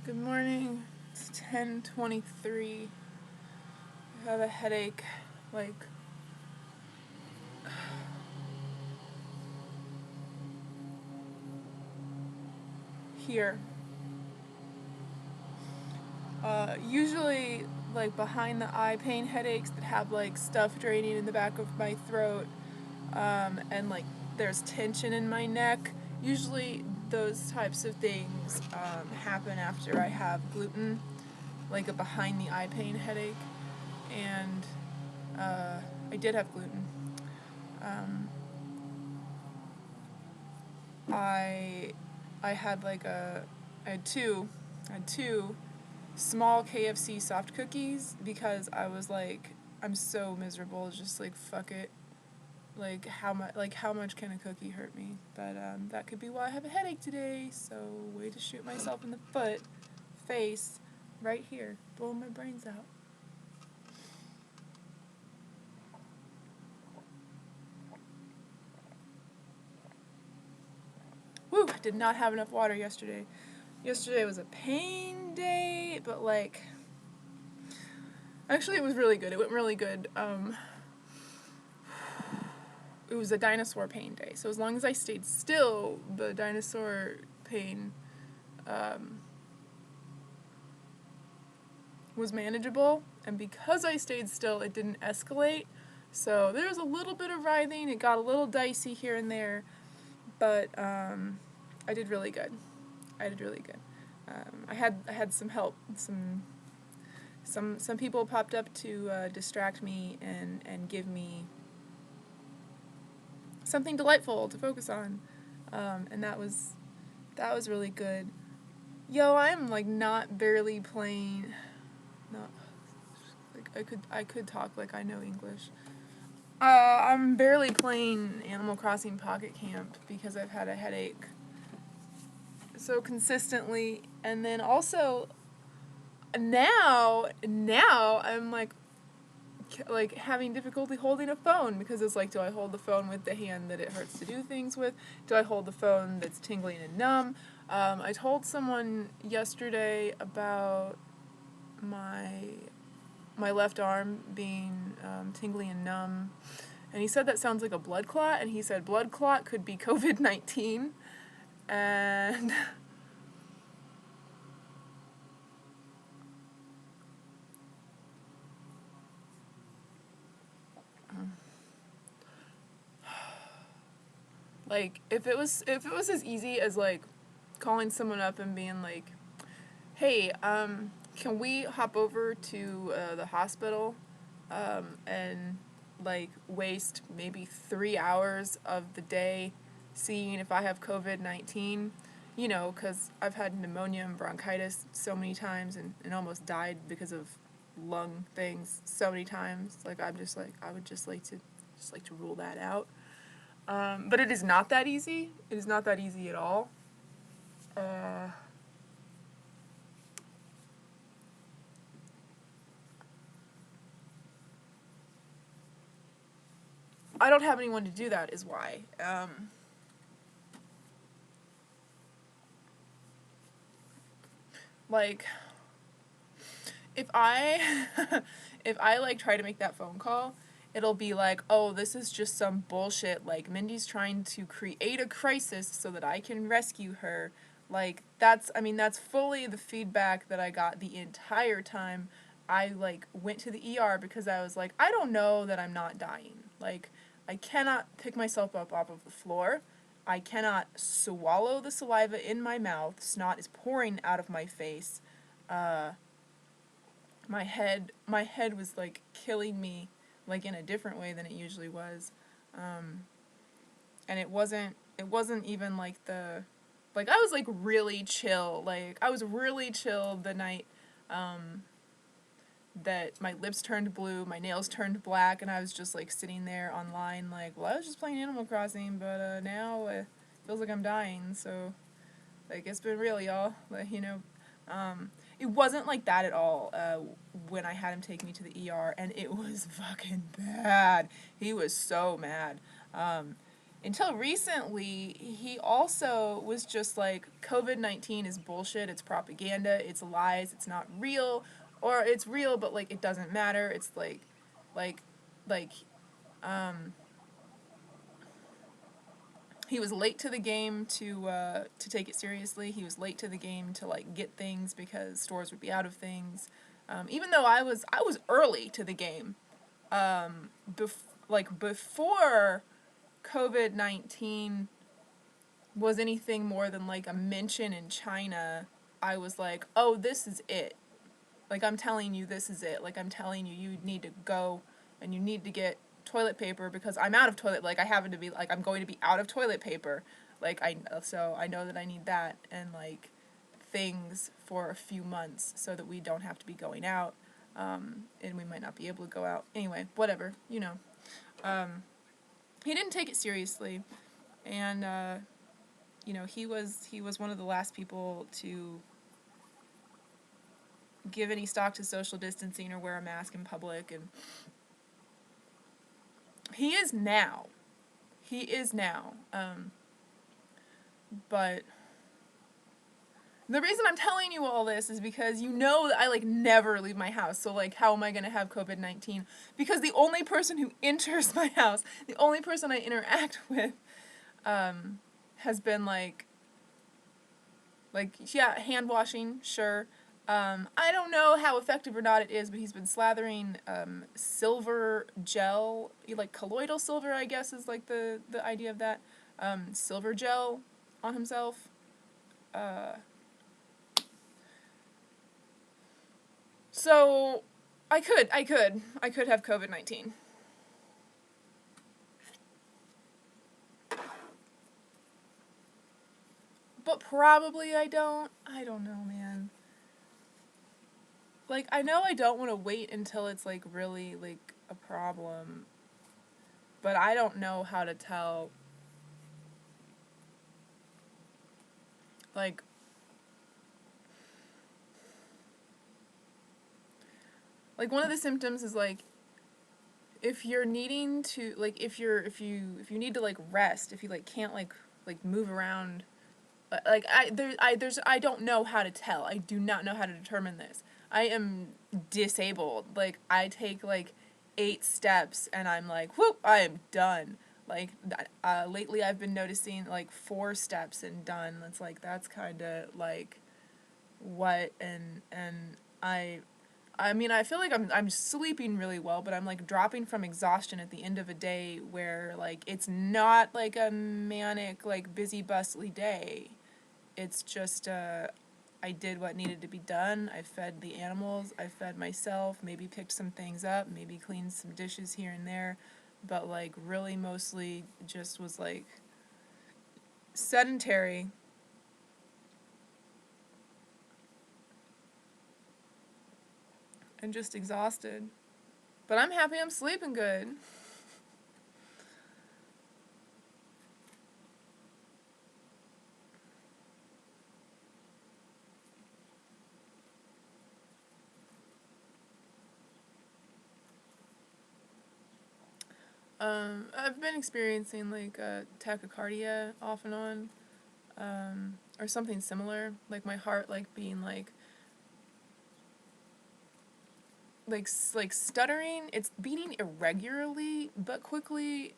Good morning. It's 10:23. I have a headache, like here. Usually like behind the eye pain headaches that have like stuff draining in the back of my throat, and like there's tension in my neck. Usually those types of things happen after I have gluten, like a behind the eye pain headache, and I did have gluten. Um, I I had like I had two small KFC soft cookies because I was like, I'm so miserable, just like fuck it. How much can a cookie hurt me? But that could be why I have a headache today. So way to shoot myself in the face, right here, blowing my brains out. Woo! Did not have enough water yesterday. Yesterday was a pain day, but like, actually it was really good. It went really good. It was a dinosaur pain day. So as long as I stayed still, the dinosaur pain was manageable. And because I stayed still, it didn't escalate. So there was a little bit of writhing. It got a little dicey here and there. But I did really good. I did really good. I had some help. Some people popped up to distract me and give me something delightful to focus on, and that was really good. Yo, I'm like not barely playing. Not like I could talk like I know English. I'm barely playing Animal Crossing Pocket Camp because I've had a headache so consistently, and then also now I'm like having difficulty holding a phone because it's like, do I hold the phone with the hand that it hurts to do things with? Do I hold the phone that's tingling and numb? I told someone yesterday about my left arm being tingly and numb, and he said that sounds like a blood clot, and he said blood clot could be COVID-19, and like if it was as easy as like calling someone up and being like, hey, can we hop over to the hospital and like waste maybe 3 hours of the day seeing if I have COVID-19? You know, because I've had pneumonia and bronchitis so many times and almost died because of lung things so many times. Like I'm just like, I would just like to rule that out. But it is not that easy. It is not that easy at all. I don't have anyone to do that is why. Like, if I, if I like try to make that phone call, it'll be like, oh, this is just some bullshit. Like, Mindy's trying to create a crisis so that I can rescue her. Like, that's fully the feedback that I got the entire time I, like, went to the ER because I was like, I don't know that I'm not dying. Like, I cannot pick myself up off of the floor. I cannot swallow the saliva in my mouth. Snot is pouring out of my face. Uh, my head was like killing me, like in a different way than it usually was, and it wasn't even like like I was like really chill, like I was really chill the night that my lips turned blue, my nails turned black, and I was just like sitting there online like, well, I was just playing Animal Crossing, but now it feels like I'm dying, so like it's been real, y'all. Like, it wasn't like that at all when I had him take me to the ER, and it was fucking bad. He was so mad. until recently, he also was just like, COVID-19 is bullshit, it's propaganda, it's lies, it's not real, or it's real, but, like, it doesn't matter. It's, like, like, he was late to the game to take it seriously. He was late to the game to, like, get things because stores would be out of things. Even though I was early to the game. Before COVID-19 was anything more than, like, a mention in China, I was like, oh, this is it. Like, I'm telling you, this is it. Like, I'm telling you, you need to go and you need to get toilet paper because I'm out of toilet. Like, I happen to be, like, I'm going to be out of toilet paper. Like, so I know that I need that and, like, things for a few months so that we don't have to be going out. And we might not be able to go out. Anyway, whatever, you know. He didn't take it seriously. And, you know, he was one of the last people to give any stock to social distancing or wear a mask in public, and he is now. But the reason I'm telling you all this is because you know that I, like, never leave my house, so, like, how am I gonna have COVID-19? Because the only person who enters my house, the only person I interact with, has been, like, yeah, hand washing, sure. I don't know how effective or not it is, but he's been slathering silver gel, like colloidal silver, I guess is like the idea of that. Silver gel on himself. So I could have COVID-19. But probably I don't. I don't know, man. Like, I know I don't want to wait until it's, like, really, like, a problem. But I don't know how to tell. Like, one of the symptoms is, like, if you're needing to, like, if you need to, like, rest, if you, like, can't, like move around, like, I don't know how to tell. I do not know how to determine this. I am disabled. Like, I take, like, 8 steps and I'm like, whoop, I am done. Like, lately I've been noticing, like, 4 steps and done. It's like, that's kind of, like, what, and I mean, I feel like I'm sleeping really well, but I'm, like, dropping from exhaustion at the end of a day where, like, it's not, like, a manic, like, busy, bustly day. It's just, I did what needed to be done. I fed the animals. I fed myself. Maybe picked some things up. Maybe cleaned some dishes here and there. But, like, really mostly just was, like, sedentary. And just exhausted. But I'm happy I'm sleeping good. I've been experiencing, like, tachycardia off and on, or something similar. Like, my heart, like, being, like stuttering. It's beating irregularly, but quickly,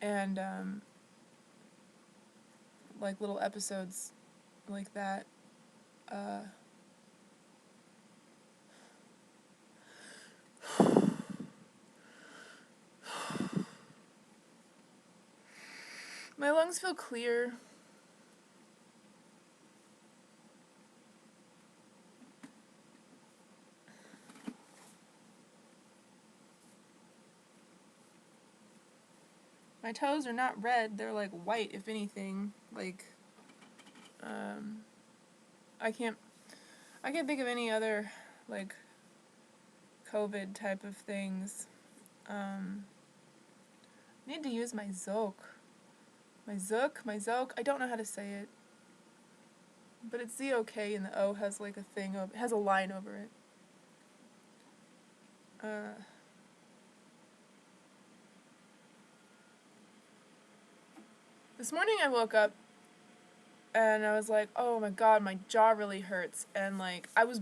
and, like, little episodes like that. My lungs feel clear. My toes are not red, they're, like, white, if anything. Like, I can't think of any other, like, COVID type of things. Need to use my Zook. My Zook. I don't know how to say it. But it's Z-O-K and the O has, like, a thing, has a line over it. This morning I woke up and I was like, oh my god, my jaw really hurts. And like, I was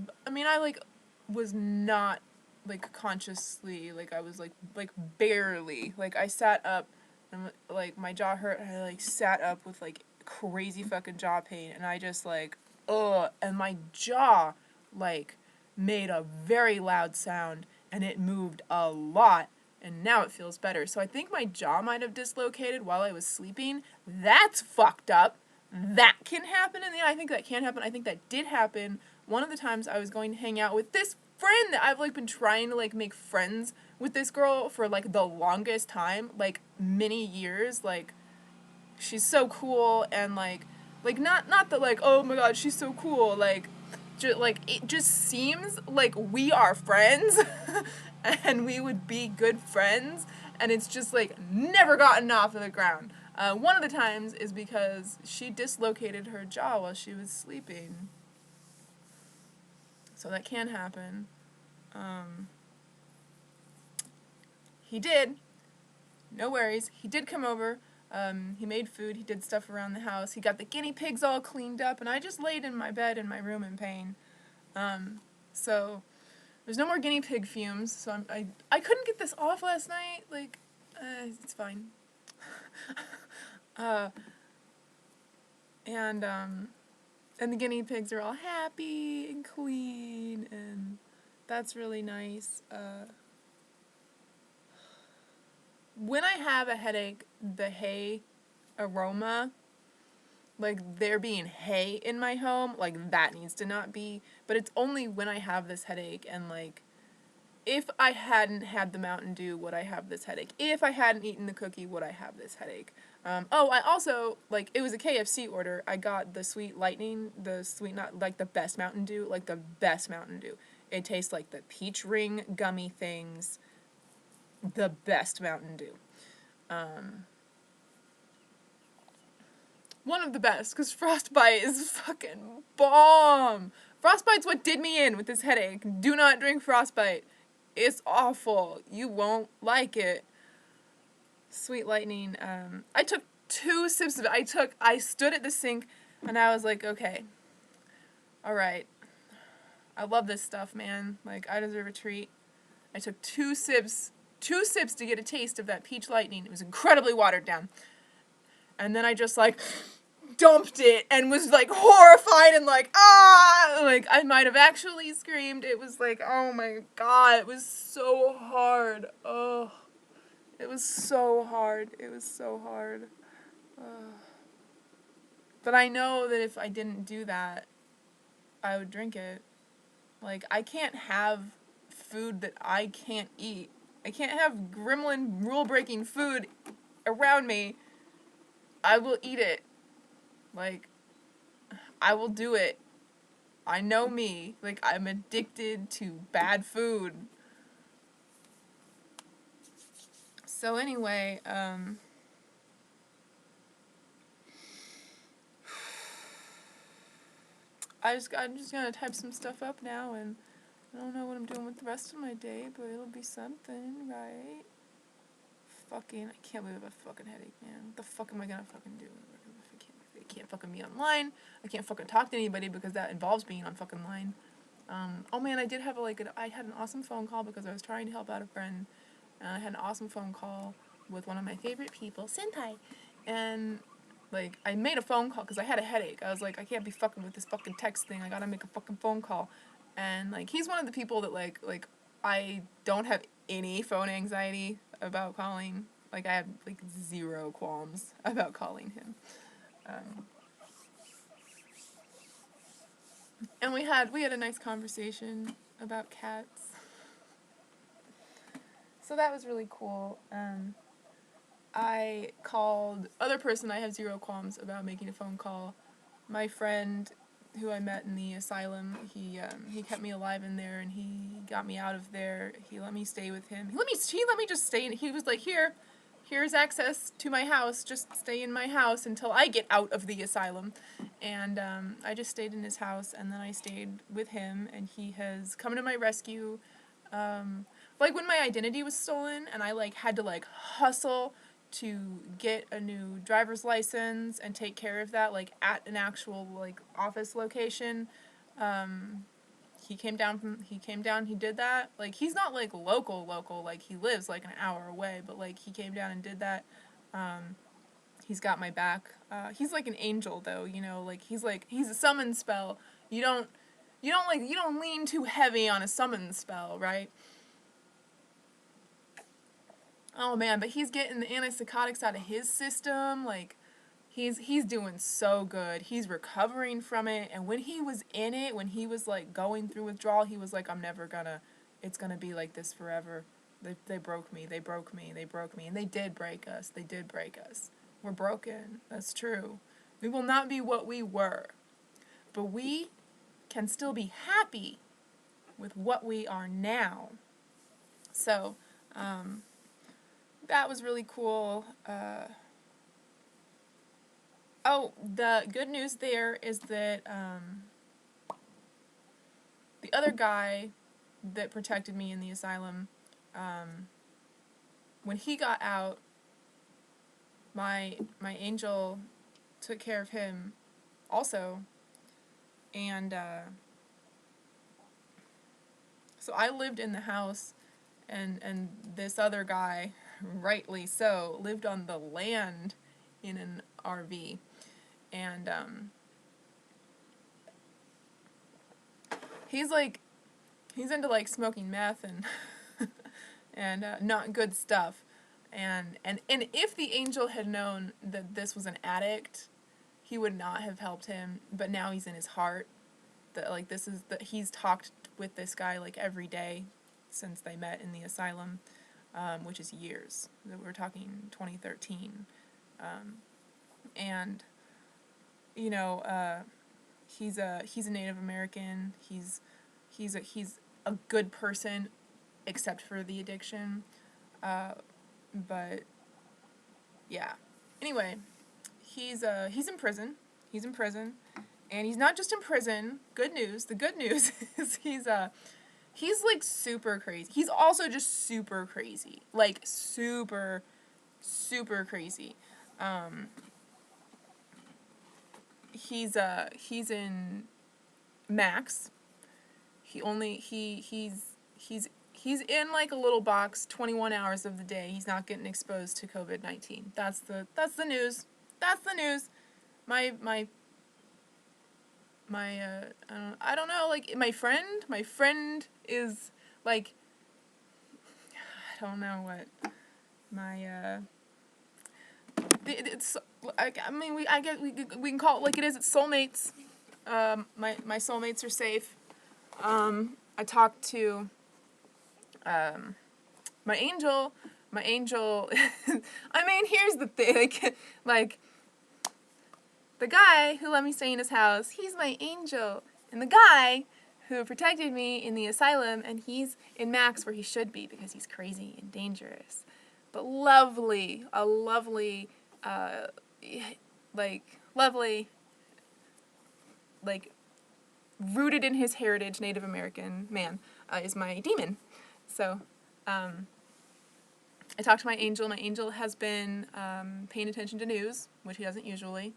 not like consciously, like I was like barely, like I sat up and like my jaw hurt and I like sat up with like crazy fucking jaw pain and I just like, ugh, and my jaw like made a very loud sound and it moved a lot and now it feels better. So I think my jaw might have dislocated while I was sleeping. That's fucked up. That can happen, and yeah, I think that can happen. I think that did happen one of the times I was going to hang out with this friend that I've like been trying to like make friends with this girl for like the longest time, like many years. Like she's so cool and like not that like oh my god she's so cool like it just seems like we are friends and we would be good friends and it's just like never gotten off of the ground. One of the times is because she dislocated her jaw while she was sleeping, so that can happen. He did, no worries, he did come over. He made food, he did stuff around the house, he got the guinea pigs all cleaned up, and I just laid in my bed in my room in pain. So there's no more guinea pig fumes, so I couldn't get this off last night, like, it's fine. uh, and the guinea pigs are all happy and clean, and that's really nice. When I have a headache, the hay aroma, like there being hay in my home, like that needs to not be, but it's only when I have this headache and like if I hadn't had the Mountain Dew, would I have this headache? If I hadn't eaten the cookie, would I have this headache? I also, like, it was a KFC order. I got the Sweet Lightning, not, like, the best Mountain Dew, like, the best Mountain Dew. It tastes like the peach ring gummy things, the best Mountain Dew. One of the best, because Frostbite is fucking bomb. Frostbite's what did me in with this headache. Do not drink Frostbite. It's awful. You won't like it. Sweet Lightning. I took 2 sips of it. I stood at the sink and I was like, okay, all right. I love this stuff, man. Like, I deserve a treat. I took 2 sips to get a taste of that peach lightning. It was incredibly watered down. And then I just like dumped it and was like horrified and like like I might have actually screamed. It was like, oh my god, it was so hard. Oh, it was so hard. It was so hard. But I know that if I didn't do that, I would drink it. Like, I can't have food that I can't eat. I can't have gremlin rule-breaking food around me. I will eat it. Like, I will do it. I know me. Like, I'm addicted to bad food. So anyway, I'm just gonna type some stuff up now, and I don't know what I'm doing with the rest of my day, but it'll be something, right? Fucking, I can't believe I have a fucking headache, man. What the fuck am I gonna fucking do? I can't fucking be online. I can't fucking talk to anybody because that involves being on fucking line. Oh man, I did have I had an awesome phone call because I was trying to help out a friend. And I had an awesome phone call with one of my favorite people, Sentai. And, like, I made a phone call because I had a headache. I was like, I can't be fucking with this fucking text thing. I gotta make a fucking phone call. And, like, he's one of the people that, like, I don't have any phone anxiety about calling. Like, I have, like, 0 qualms about calling him. And we had a nice conversation about cats. So that was really cool. I called other person I have 0 qualms about making a phone call. My friend who I met in the asylum, he kept me alive in there and he got me out of there. He let me stay with him. He let me just stay. He was like, here's access to my house. Just stay in my house until I get out of the asylum. And I just stayed in his house and then I stayed with him and he has come to my rescue. Like when my identity was stolen and I like had to like hustle to get a new driver's license and take care of that, like, at an actual, like, office location. He came down, he did that. Like, he's not, like, local, like, he lives, like, an hour away, but, like, he came down and did that. He's got my back. He's like an angel, though, you know, like, he's a summon spell. You don't lean too heavy on a summon spell, right? Oh, man, but he's getting the antipsychotics out of his system, like, he's doing so good. He's recovering from it, and when he was in it, when he was, like, going through withdrawal, he was like, it's gonna be like this forever. They broke me, and they did break us. We're broken. That's true. We will not be what we were, but we can still be happy with what we are now. So, that was really cool. The good news there is that the other guy that protected me in the asylum, when he got out, my angel took care of him also, and so I lived in the house, and this other guy, rightly so, lived on the land in an RV, and he's into, like, smoking meth and and not good stuff. And if the angel had known that this was an addict, he would not have helped him. But now he's in his heart. That, like, he's talked with this guy, like, every day since they met in the asylum, which is years. We're talking 2013, and you know, he's a Native American. He's a good person, except for the addiction. But yeah. Anyway, he's in prison. He's in prison, and he's not just in prison. Good news. The good news is he's like super crazy. He's also just super crazy. Like, super crazy. He's in Max. He's in, like, a little box 21 hours of the day. He's not getting exposed to COVID-19. That's the news. That's the news. My I don't know, like, my friend is, like, I don't know what it's, I mean, we can call it like it is. It's soulmates. My soulmates are safe. I talked to my angel. I mean, here's the thing, like, the guy who let me stay in his house, he's my angel, and the guy who protected me in the asylum, and he's in Max, where he should be, because he's crazy and dangerous, but lovely, like, rooted in his heritage, Native American man, is my demon. So, I talked to my angel. My angel has been paying attention to news, which he doesn't usually,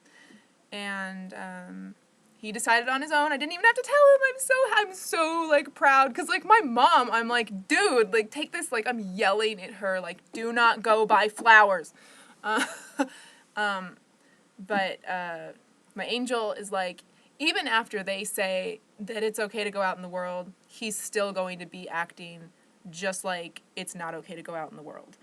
and he decided on his own. I didn't even have to tell him. I'm so like, proud, because, like, my mom, I'm like, dude, like, take this, like, I'm yelling at her, like, do not go buy flowers. But my angel is like, even after they say that it's okay to go out in the world, he's still going to be acting just like it's not okay to go out in the world.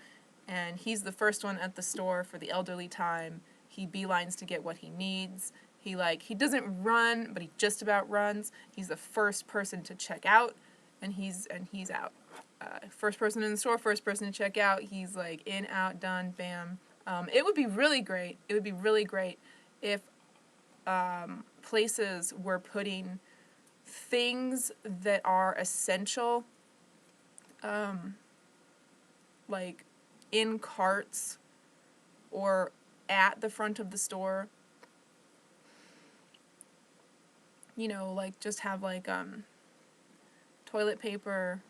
And he's the first one at the store for the elderly time. He beelines to get what he needs. He doesn't run, but he just about runs. He's the first person to check out, and he's out. First person in the store, first person to check out. He's like, in, out, done, bam. It would be really great if places were putting things that are essential, like, in carts or at the front of the store. You know, like, just have, like, toilet paper,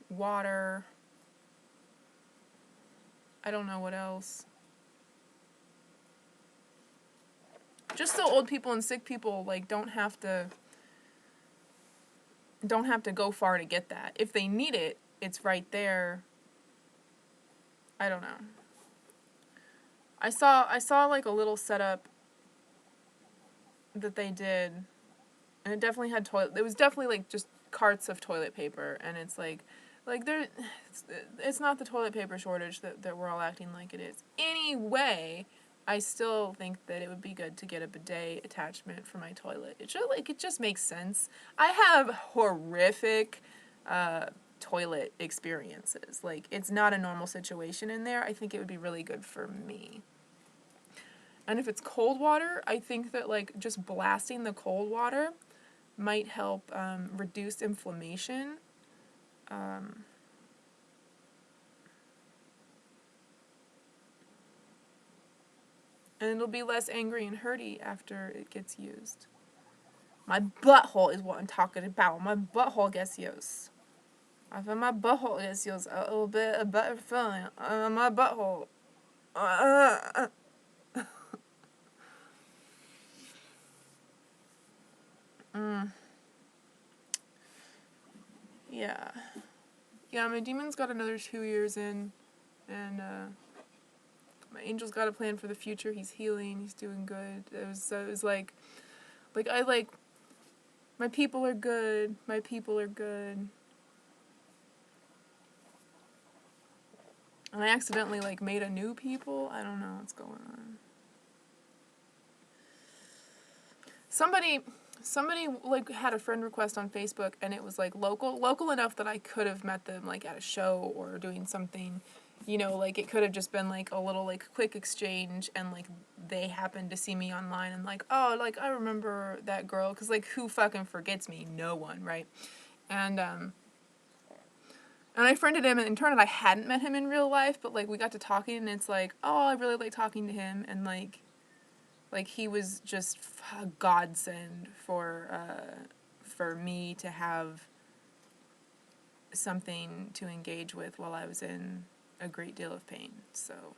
water, I don't know what else. Just so old people and sick people, like, don't have to go far to get that. If they need it, it's right there. I don't know. I saw like a little setup that they did, and it definitely had it was definitely like just carts of toilet paper, and it's like there, it's not the toilet paper shortage that we're all acting like it is. Anyway, I still think that it would be good to get a bidet attachment for my toilet. It just makes sense. I have horrific toilet experiences. Like, it's not a normal situation in there. I think it would be really good for me. And if it's cold water, I think that, like, just blasting the cold water might help reduce inflammation. And it'll be less angry and hurty after it gets used. My butthole is what I'm talking about. My butthole gets used. After my butthole gets used, a little bit of better feeling on my butthole. Yeah. Yeah, my demon's got another 2 years in, and my angel's got a plan for the future. He's healing. He's doing good. It was like my people are good. My people are good. And I accidentally, like, made a new people. I don't know what's going on. Somebody, like, had a friend request on Facebook, and it was, like, local enough that I could have met them, like, at a show or doing something. You know, like, it could have just been, like, a little, like, quick exchange, and, like, they happened to see me online, and, like, oh, like, I remember that girl, because, like, who fucking forgets me? No one, right? And I friended him, and in turn, I hadn't met him in real life, but, like, we got to talking, and it's like, oh, I really like talking to him, and, like, he was just a godsend for me to have something to engage with while I was in a great deal of pain. So,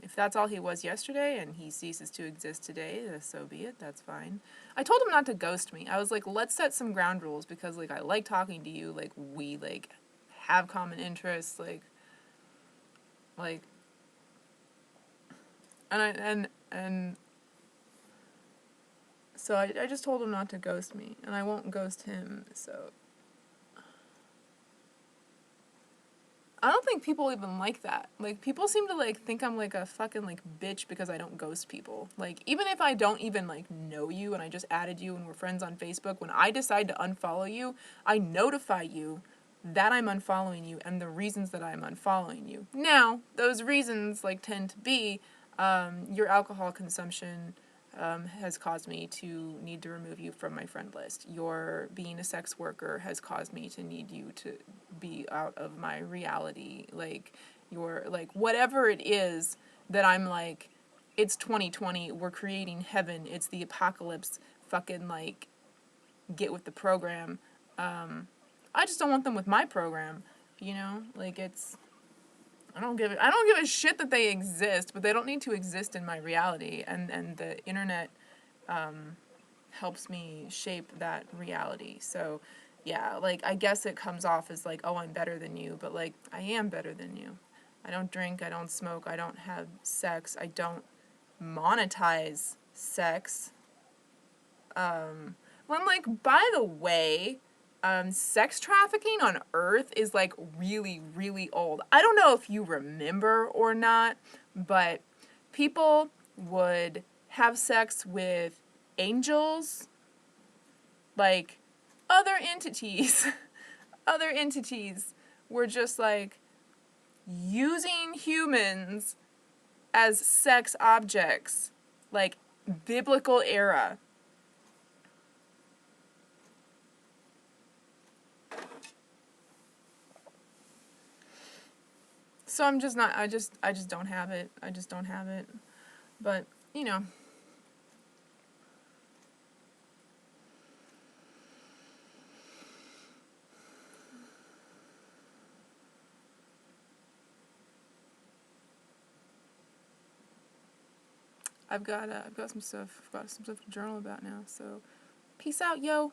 if that's all he was yesterday and he ceases to exist today, so be it. That's fine. I told him not to ghost me. I was like, let's set some ground rules because, like, I like talking to you. Like, we, like, have common interests. Like, and so I just told him not to ghost me, and I won't ghost him, so. I don't think people even like that. Like, people seem to, like, think I'm, like, a fucking, like, bitch because I don't ghost people. Like, even if I don't even, like, know you and I just added you and we're friends on Facebook, when I decide to unfollow you, I notify you that I'm unfollowing you and the reasons that I'm unfollowing you. Now, those reasons, like, tend to be your alcohol consumption has caused me to need to remove you from my friend list. Your being a sex worker has caused me to need you to be out of my reality. Like, your, like, whatever it is that I'm like, it's 2020, we're creating heaven, it's the apocalypse, fucking, like, get with the program. I just don't want them with my program, you know? Like, it's, I don't give a shit that they exist, but they don't need to exist in my reality, and the internet helps me shape that reality. So, yeah, like, I guess it comes off as like, oh, I'm better than you, but, like, I am better than you. I don't drink, I don't smoke, I don't have sex, I don't monetize sex. When, like, by the way, sex trafficking on Earth is, like, really, really old. I don't know if you remember or not, but people would have sex with angels, like, other entities. Other entities were just, like, using humans as sex objects, like, biblical era. So I'm just not, I just don't have it. I just don't have it. But, you know. I've got some stuff to journal about now. So, peace out, yo.